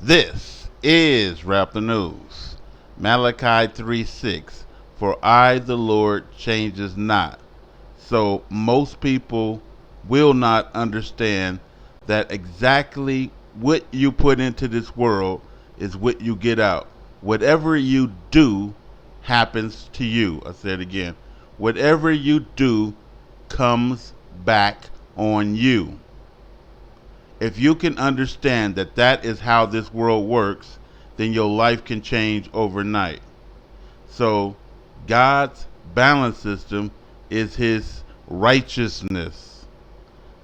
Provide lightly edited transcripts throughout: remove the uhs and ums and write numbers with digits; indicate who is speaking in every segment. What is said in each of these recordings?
Speaker 1: This is Rap the News. Malachi 3:6. For I, the Lord, changes not. So most people will not understand that exactly what you put into this world is what you get out. Whatever you do happens to you. I said it again. Whatever you do comes back on you. If you can understand that that is how this world works, then your life can change overnight. So, God's balance system is his righteousness.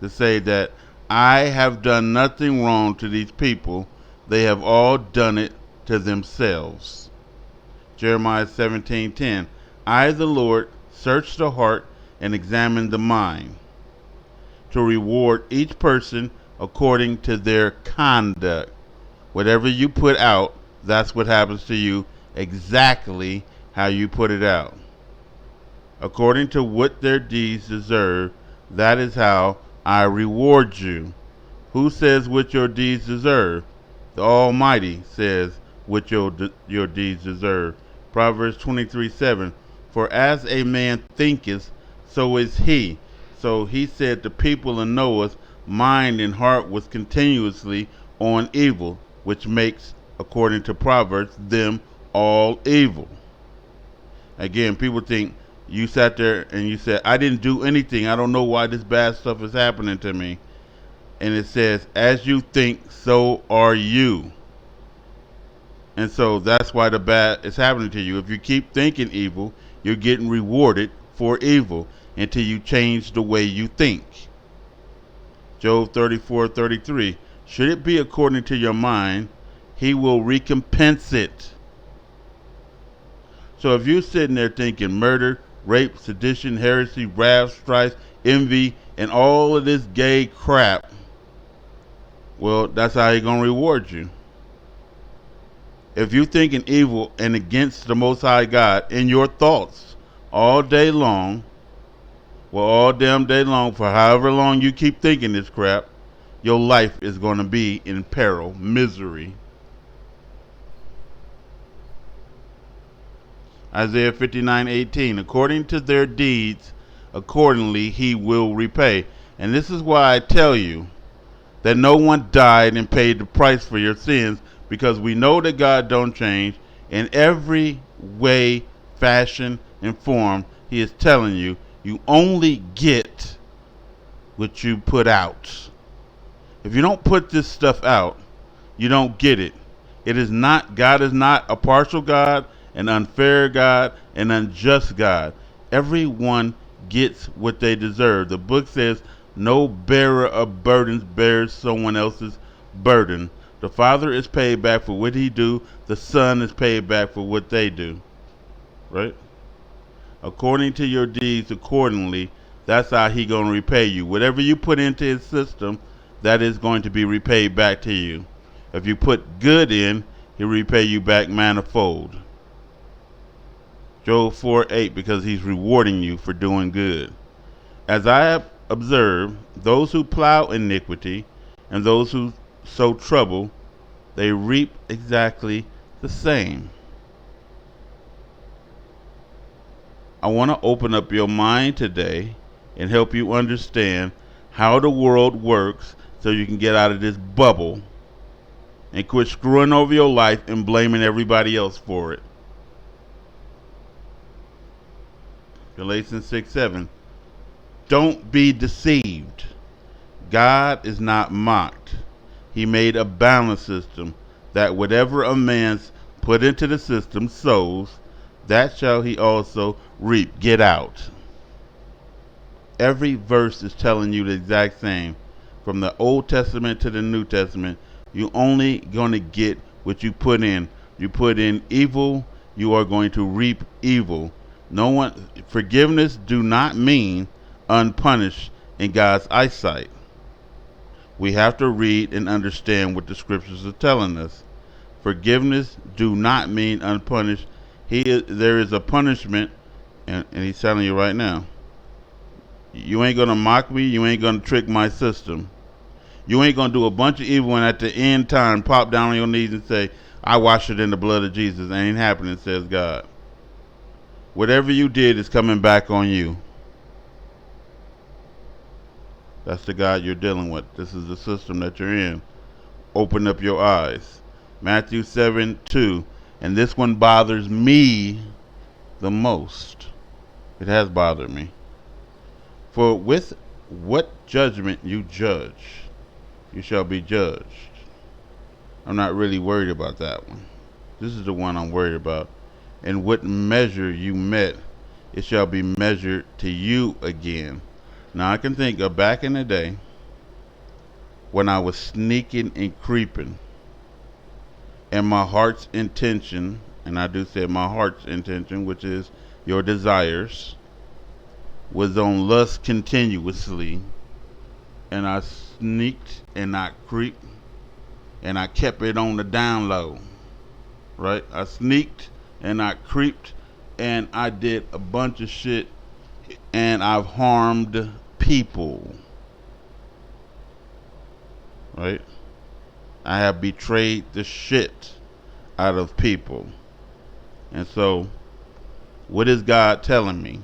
Speaker 1: To say that I have done nothing wrong to these people, they have all done it to themselves. Jeremiah 17:10. I, the Lord, search the heart and examine the mind, to reward each person according to their conduct. Whatever you put out, that's what happens to you, exactly how you put it out. According to what their deeds deserve, that is how I reward you. Who says what your deeds deserve? The Almighty says what your deeds deserve. Proverbs 23:7. For as a man thinketh, so is he. So he said the people of Noah's mind and heart was continuously on evil, which makes, according to Proverbs, them all evil. Again, people think you sat there and you said, I didn't do anything. I don't know why this bad stuff is happening to me. And it says, as you think, so are you. And so that's why the bad is happening to you. If you keep thinking evil, you're getting rewarded for evil until you change the way you think. Job 34:33. Should it be according to your mind, he will recompense it. So if you're sitting there thinking murder, rape, sedition, heresy, wrath, strife, envy, and all of this gay crap, well, that's how he's going to reward you. If you're thinking evil and against the Most High God in your thoughts all day long, well, all damn day long, for however long you keep thinking this crap, your life is going to be in peril, misery. Isaiah 59:18. According to their deeds, accordingly he will repay. And this is why I tell you that no one died and paid the price for your sins, because we know that God don't change. In every way, fashion, and form, he is telling you, you only get what you put out. If you don't put this stuff out, you don't get it. It is not, God is not a partial God, an unfair God, an unjust God. Everyone gets what they deserve. The book says, no bearer of burdens bears someone else's burden. The Father is paid back for what he do. The Son is paid back for what they do. Right? According to your deeds, accordingly, that's how he going to repay you. Whatever you put into his system, that is going to be repaid back to you. If you put good in, he'll repay you back manifold. Job 4:8, because he's rewarding you for doing good. As I have observed, those who plow iniquity and those who sow trouble, they reap exactly the same. I want to open up your mind today and help you understand how the world works so you can get out of this bubble and quit screwing over your life and blaming everybody else for it. Galatians 6:7. Don't be deceived. God is not mocked. He made a balance system that whatever a man's put into the system sows, that shall he also reap. Get out. Every verse is telling you the exact same. From the Old Testament to the New Testament, you only going to get what you put in. You put in evil, you are going to reap evil. No one, forgiveness do not mean unpunished in God's eyesight. We have to read and understand what the scriptures are telling us. Forgiveness do not mean unpunished. There is a punishment, and he's telling you right now. You ain't going to mock me. You ain't going to trick my system. You ain't gonna do a bunch of evil and at the end time pop down on your knees and say, I wash it in the blood of Jesus. It ain't happening, says God. Whatever you did is coming back on you. That's the God you're dealing with. This is the system that you're in. Open up your eyes. Matthew 7:2. And this one bothers me the most. It has bothered me. For with what judgment you judge, you shall be judged. I'm not really worried about that one. This is the one I'm worried about. And what measure you met, it shall be measured to you again. Now I can think of back in the day when I was sneaking and creeping, and my heart's intention, and I do say my heart's intention, which is your desires, was on lust continuously, and I sneaked and I creeped and I kept it on the down low, right? I sneaked and I creeped and I did a bunch of shit and I've harmed people, right? I have betrayed the shit out of people. And so, what is God telling me?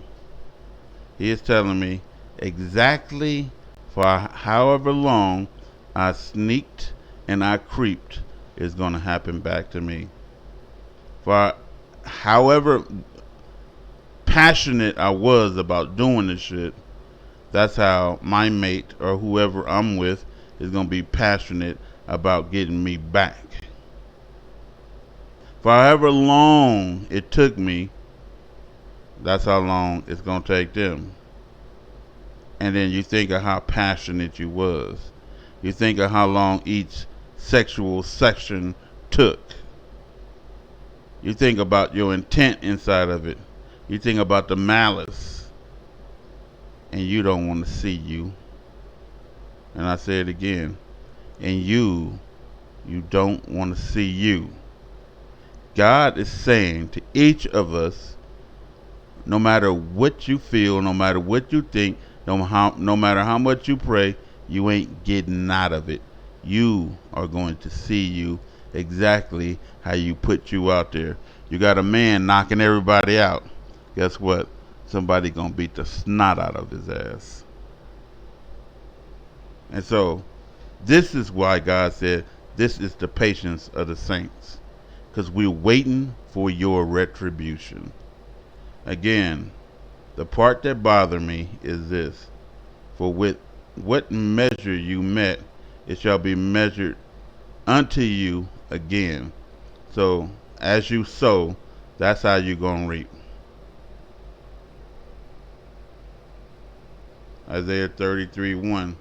Speaker 1: He is telling me exactly for however long I sneaked and I creeped is going to happen back to me. For however passionate I was about doing this shit, that's how my mate or whoever I'm with is going to be passionate about getting me back. For however long it took me, that's how long it's going to take them. And then you think of how passionate you was. You think of how long each sexual section took. You think about your intent inside of it. You think about the malice. And you don't want to see you. And I say it again. And you don't want to see you. God is saying to each of us, no matter what you feel, no matter what you think, no matter how much you pray, you ain't getting out of it. You are going to see you exactly how you put you out there. You got a man knocking everybody out. Guess what? Somebody gonna beat the snot out of his ass. And so, this is why God said, this is the patience of the saints. Because we're waiting for your retribution. Again, the part that bothered me is this. For with what measure you met, it shall be measured unto you again. So, as you sow, that's how you're going to reap. Isaiah 33:1.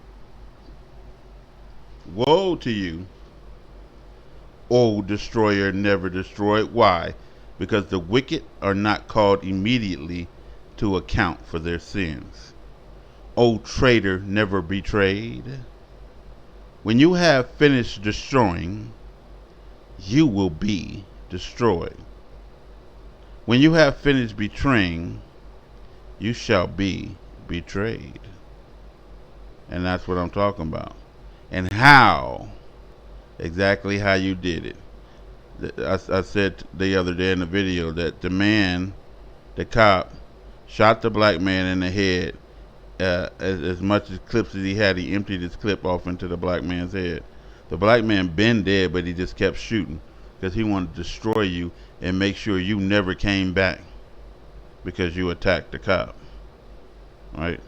Speaker 1: Woe to you, O destroyer never destroyed. Why? Because the wicked are not called immediately to account for their sins. O traitor never betrayed. When you have finished destroying, you will be destroyed. When you have finished betraying, you shall be betrayed. And that's what I'm talking about. And how, exactly how you did it. I said the other day in the video that the cop, shot the black man in the head. As much as clips as he had, he emptied his clip off into the black man's head. The black man been dead, but he just kept shooting because he wanted to destroy you and make sure you never came back because you attacked the cop. Right?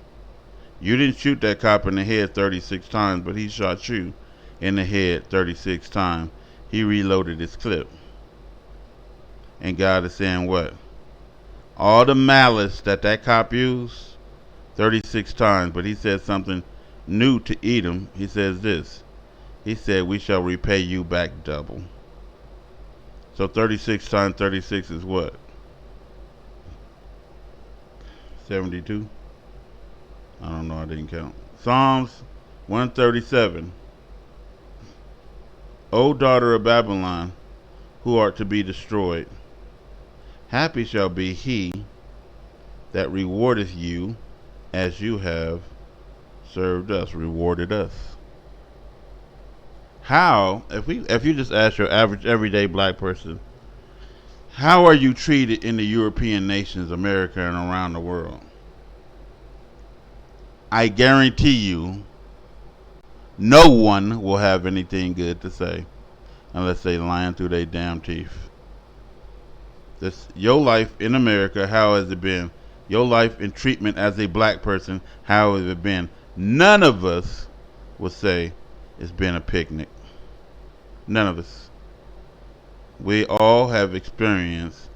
Speaker 1: You didn't shoot that cop in the head 36 times, but he shot you in the head 36 times. He reloaded his clip. And God is saying what? All the malice that cop used 36 times, but he said something new to Edom. He says this. He said, we shall repay you back double. So 36 times 36 is what? 72? I don't know, I didn't count. Psalms 137. O daughter of Babylon, who art to be destroyed, happy shall be he that rewardeth you as you have served us, rewarded us. How, if you just ask your average everyday black person, how are you treated in the European nations, America, and around the world? I guarantee you, no one will have anything good to say unless they lying through their damn teeth. This your life in America, how has it been? Your life in treatment as a black person, how has it been? None of us will say it's been a picnic. None of us. We all have experienced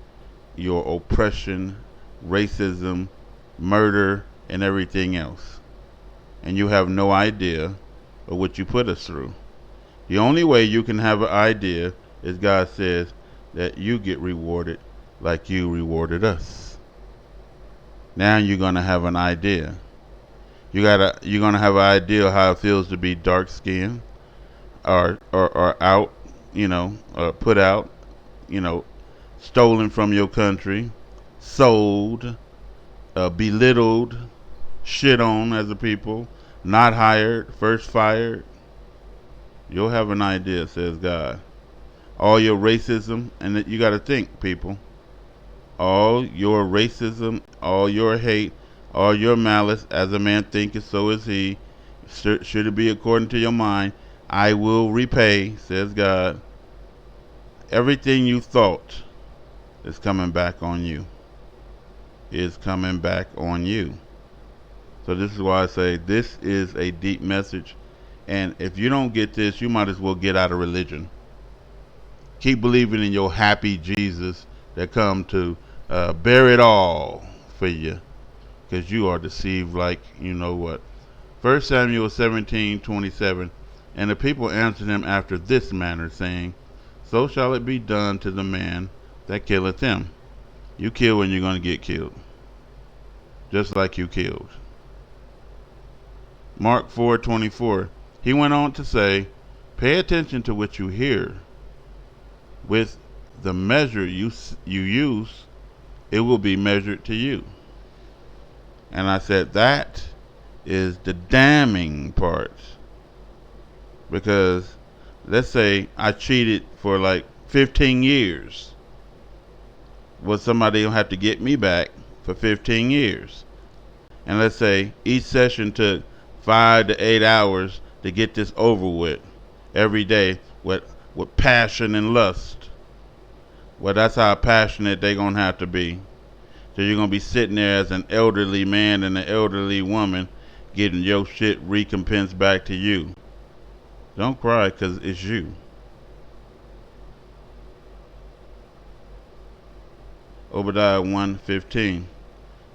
Speaker 1: your oppression, racism, murder, and everything else. And you have no idea of what you put us through. The only way you can have an idea is God says that you get rewarded like you rewarded us. Now you're gonna have an idea. You're gonna have an idea of how it feels to be dark skinned or out, put out, you know, stolen from your country, sold, belittled, shit on as a people, not hired, first fired. You'll have an idea, says God. All your racism, and you got to think, people. All your racism, all your hate, all your malice, as a man thinketh, so is he. Should it be according to your mind, I will repay, says God. Everything you thought is coming back on you. Is coming back on you. So this is why I say this is a deep message. And if you don't get this, you might as well get out of religion. Keep believing in your happy Jesus that come to bear it all for you. Because you are deceived like you know what. 1 Samuel 17:27. And the people answered him after this manner, saying, so shall it be done to the man that killeth him. You kill when you're going to get killed. Just like you killed. Mark 4:24. He went on to say, pay attention to what you hear. With the measure you use, it will be measured to you. And I said that is the damning part. Because let's say I cheated for like 15 years. Well, somebody will have to get me back for 15 years. And let's say each session took 5 to 8 hours to get this over with every day with passion and lust. Well, that's how passionate they're going to have to be. So you're going to be sitting there as an elderly man and an elderly woman getting your shit recompensed back to you. Don't cry because it's you. Obadiah 1:15.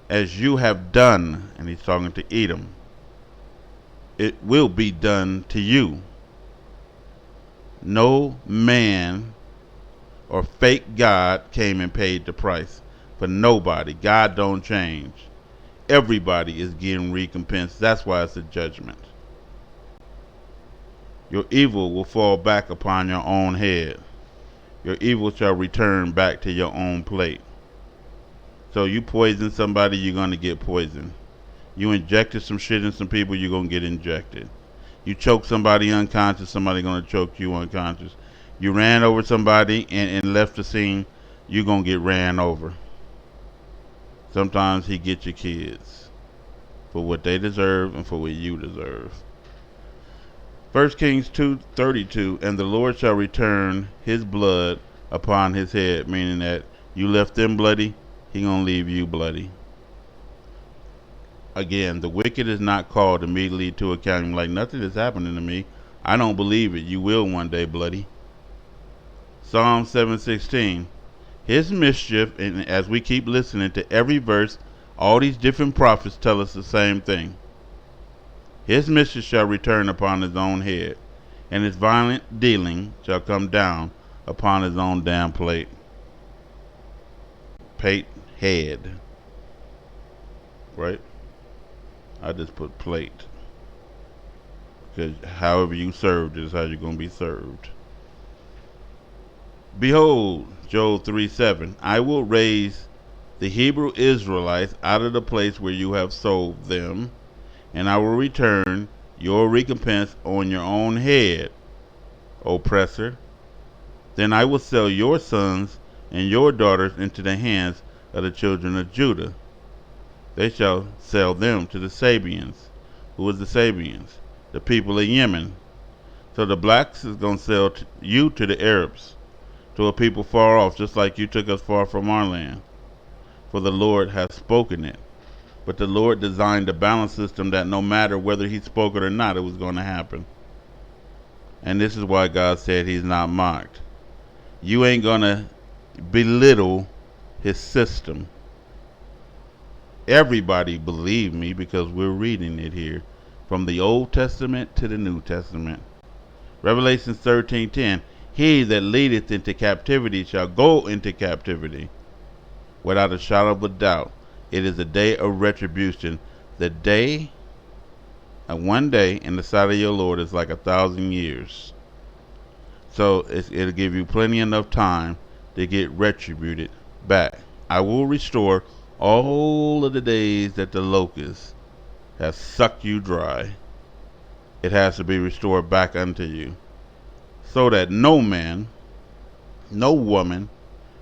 Speaker 1: As you have done, and he's talking to Edom, it will be done to you. No man or fake God came and paid the price for nobody. God don't change. Everybody is getting recompensed. That's why it's a judgment. Your evil will fall back upon your own head. Your evil shall return back to your own plate. So you poison somebody, you're going to get poisoned. You injected some shit in some people, you're going to get injected. You choke somebody unconscious, somebody's going to choke you unconscious. You ran over somebody and left the scene, you're going to get ran over. Sometimes he gets your kids for what they deserve and for what you deserve. 1 Kings 2:32, and the Lord shall return his blood upon his head, meaning that you left them bloody, he gonna leave you bloody. Again, the wicked is not called immediately to account. Like, nothing is happening to me. I don't believe it. You will one day, bloody. Psalm 7:16. His mischief, and as we keep listening to every verse, all these different prophets tell us the same thing. His mischief shall return upon his own head, and his violent dealing shall come down upon his own damn plate. Head. Right? I just put plate. Because however you served is how you're going to be served. Behold, Job 3:7, I will raise the Hebrew Israelites out of the place where you have sold them, and I will return your recompense on your own head. oppressor. Then I will sell your sons and your daughters into the hands of the children of Judah. They shall sell them to the Sabians. Who is the Sabians? The people of Yemen. So the blacks is going to sell you to the Arabs, to a people far off, just like you took us far from our land. For the Lord hath spoken it. But the Lord designed a balance system that no matter whether he spoke it or not, it was going to happen. And this is why God said he's not mocked. You ain't going to belittle his system. Everybody believe me because we're reading it here. From the Old Testament to the New Testament. Revelation 13:10. He that leadeth into captivity shall go into captivity. Without a shadow of a doubt, it is a day of retribution. The day, one day in the sight of your Lord is like 1,000 years. So it'll give you plenty enough time to get retributed back. I will restore all of the days that the locusts have sucked you dry. It has to be restored back unto you, so that no man, no woman,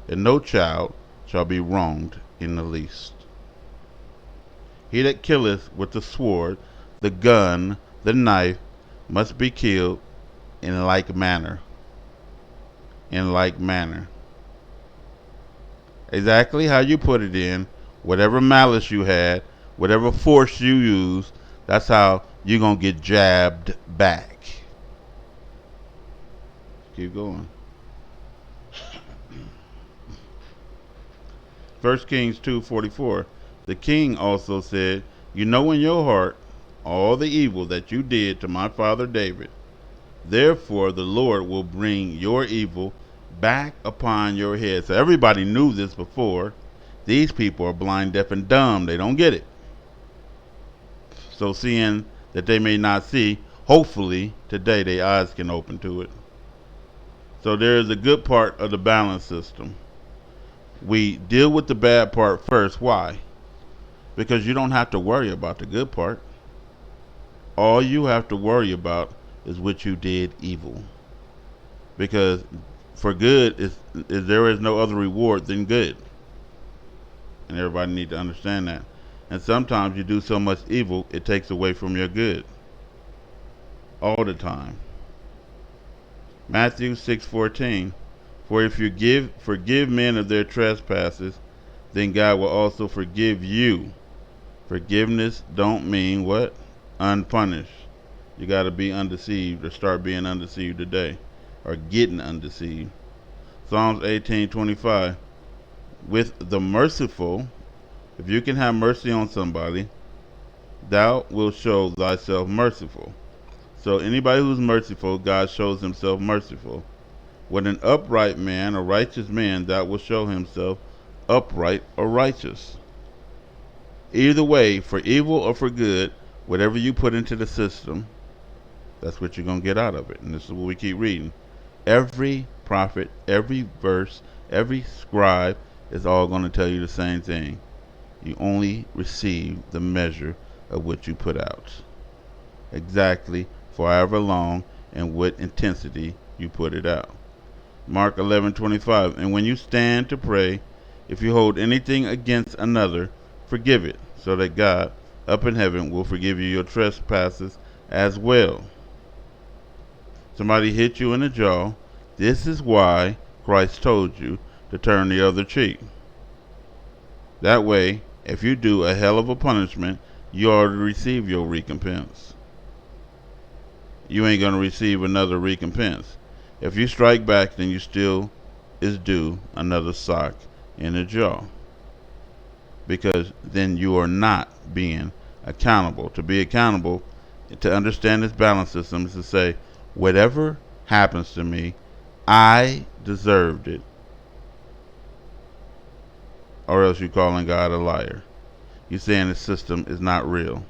Speaker 1: and no child shall be wronged in the least. He that killeth with the sword, the gun, the knife, must be killed in like manner. In like manner. Exactly how you put it in, whatever malice you had, whatever force you used, that's how you're going to get jabbed back. Keep going. 1 Kings 2:44. The king also said, you know in your heart all the evil that you did to my father David. Therefore the Lord will bring your evil back upon your head. So everybody knew this before. These people are blind, deaf, and dumb. They don't get it. So seeing that they may not see, hopefully today their eyes can open to it. So there is a good part of the balance system. We deal with the bad part first. Why? Because you don't have to worry about the good part. All you have to worry about is what you did evil. Because for good is there is no other reward than good. And everybody needs to understand that. And sometimes you do so much evil, it takes away from your good. All the time. Matthew 6:14. For if you forgive men of their trespasses, then God will also forgive you. Forgiveness don't mean what? Unpunished. You got to be undeceived or start being undeceived today, or getting undeceived. Psalms 18:25. With the merciful, if you can have mercy on somebody, thou wilt show thyself merciful. So anybody who's merciful, God shows himself merciful. With an upright man, a righteous man, thou will show himself upright or righteous. Either way, for evil or for good, whatever you put into the system, that's what you're going to get out of it. And this is what we keep reading. Every prophet, every verse, every scribe is all going to tell you the same thing. You only receive the measure of what you put out. Exactly for however long and what intensity you put it out. Mark 11:25. And when you stand to pray, if you hold anything against another, forgive it, so that God up in heaven will forgive you your trespasses as well. Somebody hit you in the jaw. This is why Christ told you to turn the other cheek. That way, if you do a hell of a punishment, you already receive your recompense. You ain't going to receive another recompense. If you strike back, then you still is due another sock in the jaw. Because then you are not being accountable. To be accountable, to understand this balance system, is to say, whatever happens to me, I deserved it. Or else you're calling God a liar. You're saying the system is not real.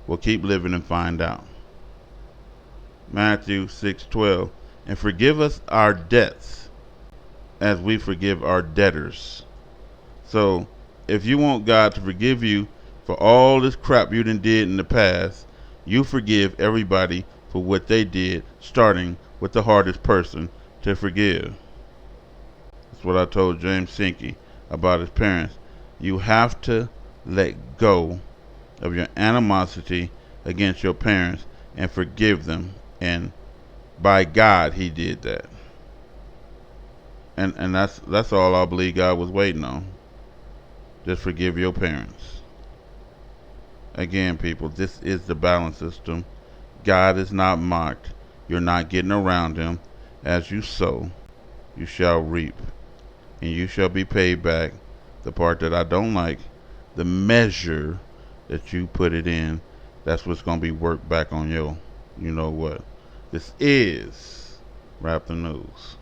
Speaker 1: Well, keep living and find out. Matthew 6:12. And forgive us our debts as we forgive our debtors. So if you want God to forgive you for all this crap you done did in the past, you forgive everybody for what they did, starting with the hardest person to forgive. That's what I told James Sinke about his parents. You have to let go of your animosity against your parents and forgive them. And by God, he did that. And that's all I believe God was waiting on. Just forgive your parents. Again, people, this is the balance system. God is not mocked. You're not getting around him. As you sow, you shall reap. And you shall be paid back. The part that I don't like, the measure that you put it in, that's what's going to be worked back on you. You know what? This is Rap the News.